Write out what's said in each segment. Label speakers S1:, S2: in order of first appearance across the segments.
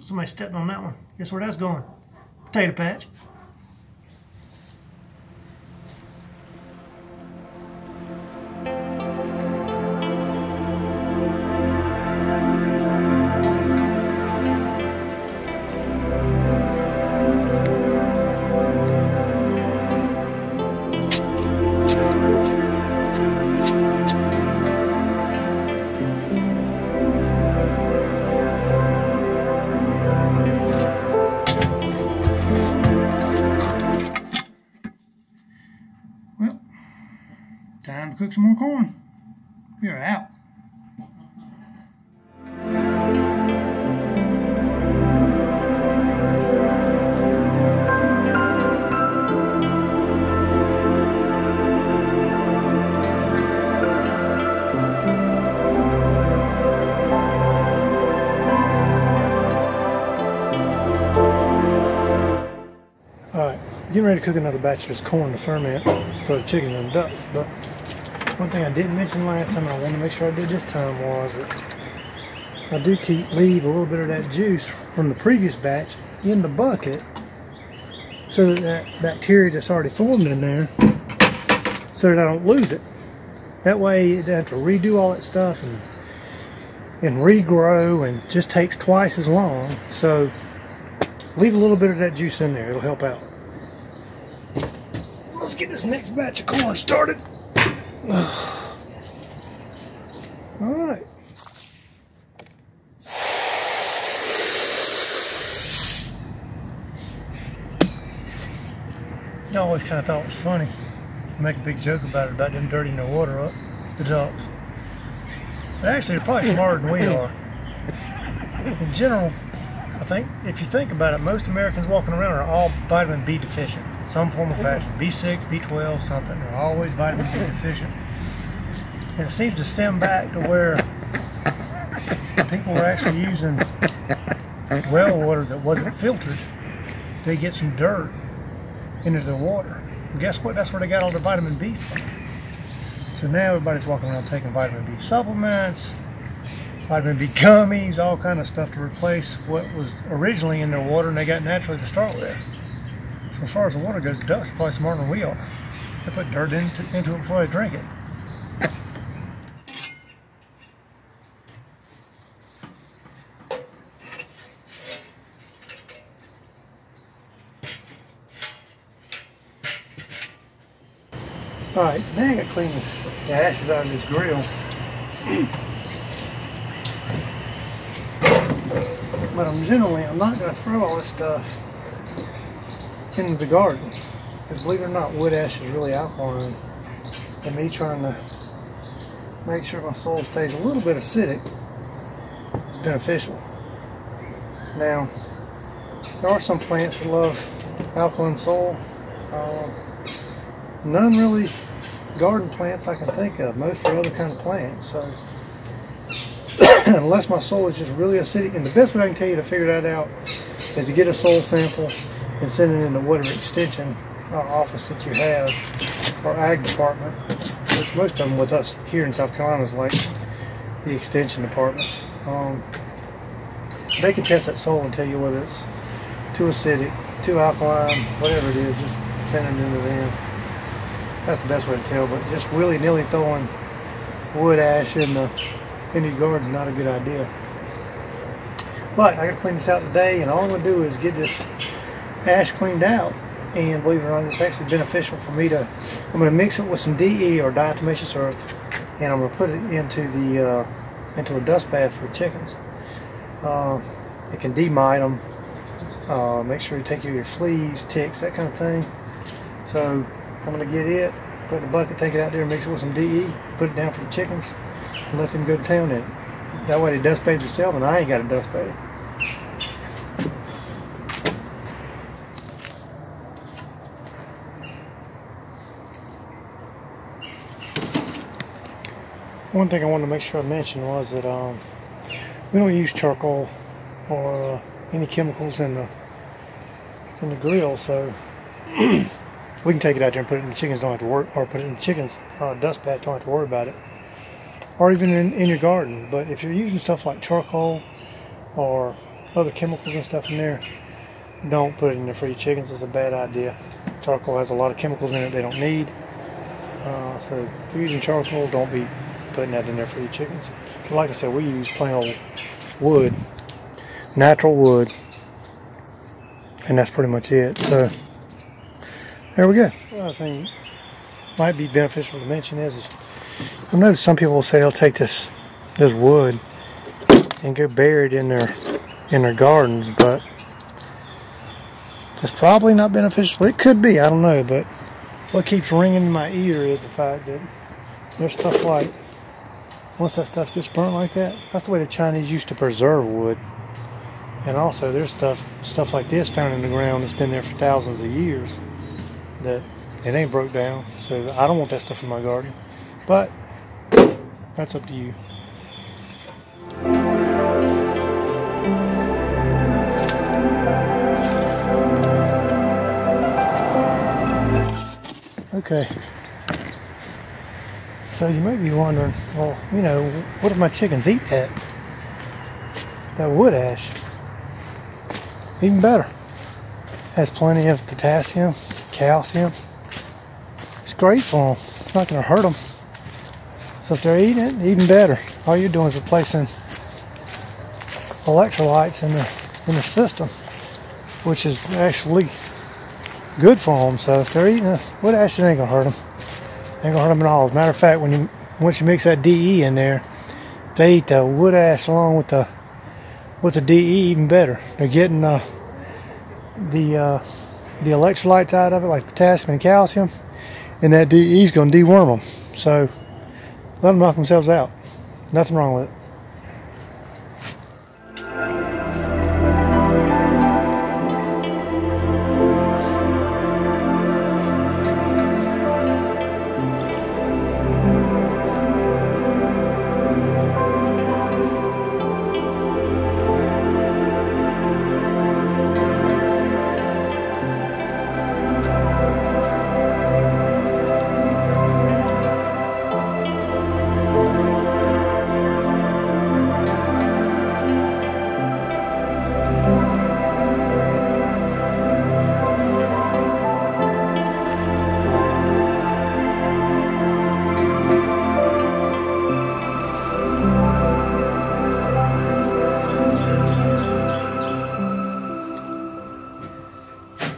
S1: Somebody stepped on that one. Guess where that's going? Potato patch. Well, time to cook some more corn. We're out. Alright, getting ready to cook another batch of this corn to ferment for the chickens and ducks, but one thing I didn't mention last time and I want to make sure I did this time was that I do leave a little bit of that juice from the previous batch in the bucket so that that bacteria that's already formed in there, so that I don't lose it. That way you don't have to redo all that stuff and regrow, and just takes twice as long. So leave a little bit of that juice in there, it'll help out. Let's get this next batch of corn started. Alright. I always kind of thought it was funny to make a big joke about them dirtying their water up, the ducks. But actually, they're probably smarter than we are. In general, I think, if you think about it, most Americans walking around are all vitamin B deficient. Some form of fashion. B6, B12, something. They're always vitamin B deficient. And it seems to stem back to where people were actually using well water that wasn't filtered. They get some dirt into their water. And guess what? That's where they got all the vitamin B from. So now everybody's walking around taking vitamin B supplements, vitamin B gummies, all kind of stuff to replace what was originally in their water and they got naturally to start with. So as far as the water goes, the ducks are probably smarter than we are. They put dirt into it before they drink it. Alright, today I gotta clean the ashes out of this grill. But I'm not going to throw all this stuff into the garden. Because believe it or not, wood ash is really alkaline. And me trying to make sure my soil stays a little bit acidic is beneficial. Now, there are some plants that love alkaline soil. None really garden plants I can think of. Most are other kind of plants. So unless my soil is just really acidic, and the best way I can tell you to figure that out is to get a soil sample and send it into whatever extension office that you have, or ag department, which most of them with us here in South Carolina is like the extension departments. They can test that soil and tell you whether it's too acidic, too alkaline, whatever it is. Just send it into them. That's the best way to tell. But just willy-nilly throwing wood ash in your garden is not a good idea. But I got to clean this out today, and all I'm going to do is get this ash cleaned out. And believe it or not, it's actually beneficial for me to. I'm going to mix it with some DE, or diatomaceous earth, and I'm going to put it into a dust bath for chickens. It can demite them. Make sure you take care of your fleas, ticks, that kind of thing. So I'm going to get it, put it in a bucket, take it out there, mix it with some DE, put it down for the chickens, and let them go to town in it. That way they dust bathe themselves, and I ain't got to dust bathe. One thing I wanted to make sure I mentioned was that we don't use charcoal or any chemicals in the grill, so we can take it out there and put it in the chickens, don't have to worry, or put it in the chickens dust bath, don't have to worry about it, or even in your garden. But if you're using stuff like charcoal or other chemicals and stuff in there, don't put it in there for your chickens. It's a bad idea. Charcoal has a lot of chemicals in it they don't need, so if you're using charcoal, don't be putting that in there for your chickens. But like I said, we use plain old wood, natural wood, and that's pretty much it. So there we go. Another thing might be beneficial to mention is I've noticed some people will say they'll take this wood and go bury it in their gardens, but it's probably not beneficial. It could be, I don't know, but what keeps ringing in my ear is the fact that there's stuff like, once that stuff gets burnt like that, that's the way the Chinese used to preserve wood. And also there's stuff like this found in the ground that's been there for thousands of years that it ain't broke down. So I don't want that stuff in my garden. But that's up to you. Okay. So you might be wondering, well, you know, what if my chickens eat that wood ash? Even better. Has plenty of potassium, calcium. It's great for them. It's not going to hurt them. So if they're eating it, even better. All you're doing is replacing electrolytes in the system, which is actually good for them. So if they're eating it, wood ash, it ain't going to hurt them. Ain't gonna hurt them at all. As a matter of fact, once you mix that DE in there, they eat the wood ash along with the DE even better. They're getting the electrolytes out of it, like potassium and calcium, and that DE is gonna deworm them. So let them knock themselves out. Nothing wrong with it.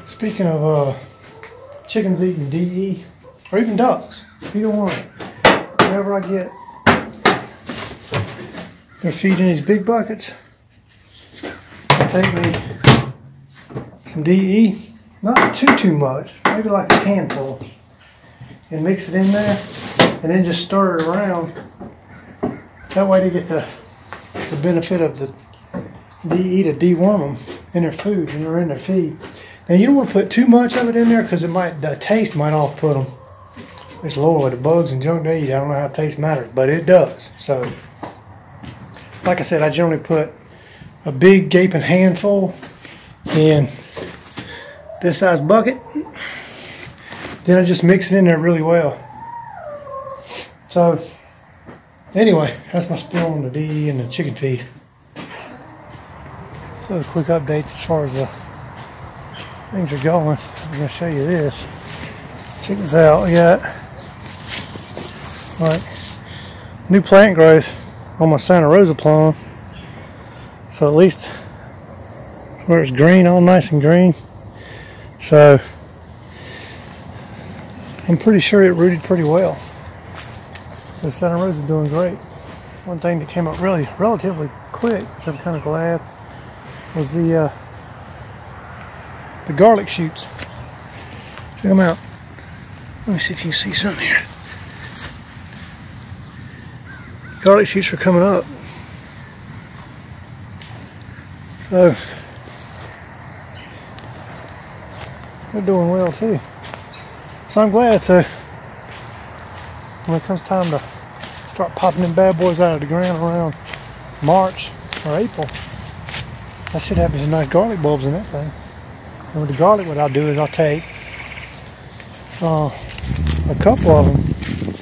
S1: Speaking of chickens eating DE, or even ducks, either one, whenever I get their feed in these big buckets, I take me some DE, not too much, maybe like a handful, and mix it in there, and then just stir it around. That way they get the benefit of the DE to deworm them in their food when they're in their feed. Now you don't want to put too much of it in there because the taste might off-put them. It's lower with the bugs and junk they eat. I don't know how taste matters, but it does. So, like I said, I generally put a big gaping handful in this size bucket. Then I just mix it in there really well. So, anyway, that's my spill on the DE and the chicken feed. So, quick updates as far as the things are going. I was going to show you this. Check this out. We got like new plant growth on my Santa Rosa plum. So at least where it's green, all nice and green. So I'm pretty sure it rooted pretty well. So Santa Rosa is doing great. One thing that came up relatively quick, which I'm kind of glad, was the garlic shoots. Check them out. Let me see if you can see something here. Garlic shoots are coming up. So they're doing well too. So I'm glad. So when it comes time to start popping them bad boys out of the ground around March or April, I should have these nice garlic bulbs in that thing. And with the garlic, what I'll do is I'll take a couple of them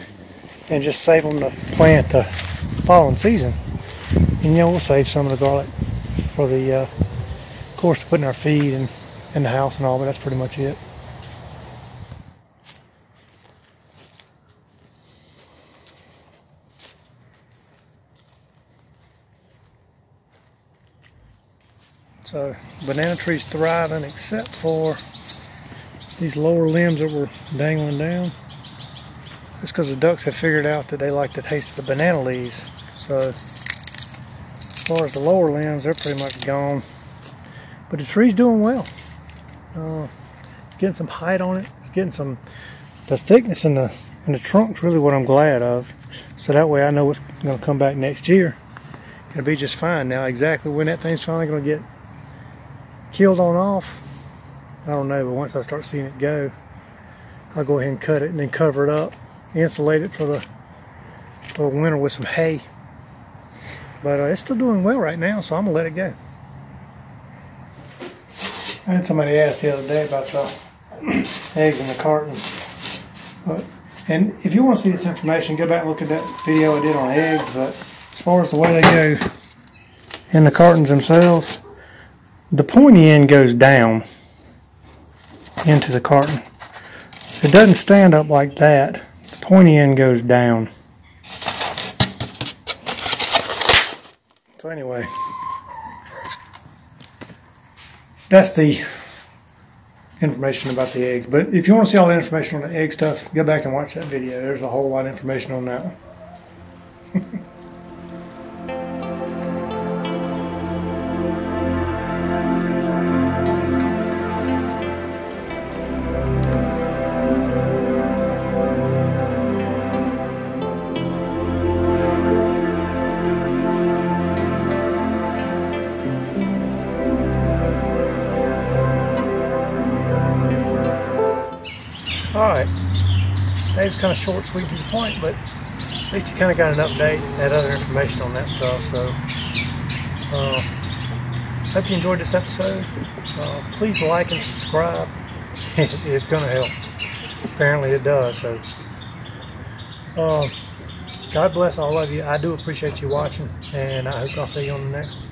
S1: and just save them to plant the following season. And you know, we'll save some of the garlic for the, of course, to put in our feed and in the house and all, but that's pretty much it. So banana trees thriving except for these lower limbs that were dangling down. That's because the ducks have figured out that they like the taste of the banana leaves. So as far as the lower limbs, they're pretty much gone. But the tree's doing well. It's getting some height on it. It's getting some, the thickness in the trunk's really what I'm glad of. So that way I know it's going to come back next year. It'll be just fine. Now exactly when that thing's finally going to get killed on off, I don't know, but once I start seeing it go, I'll go ahead and cut it and then cover it up, insulate it for the winter with some hay. But it's still doing well right now, so I'm gonna let it go. I had somebody ask the other day about the eggs in the cartons. And if you want to see this information, go back and look at that video I did on eggs. But as far as the way they go in the cartons themselves, the pointy end goes down into the carton. It doesn't stand up like that. The pointy end goes down. So anyway, that's the information about the eggs. But if you want to see all the information on the egg stuff, go back and watch that video. There's a whole lot of information on that one. Alright, that was kind of short, sweet, to the point, but at least you kind of got an update and had other information on that stuff. So, hope you enjoyed this episode. Please like and subscribe. It's going to help. Apparently it does. So, God bless all of you. I do appreciate you watching, and I hope I'll see you on the next one.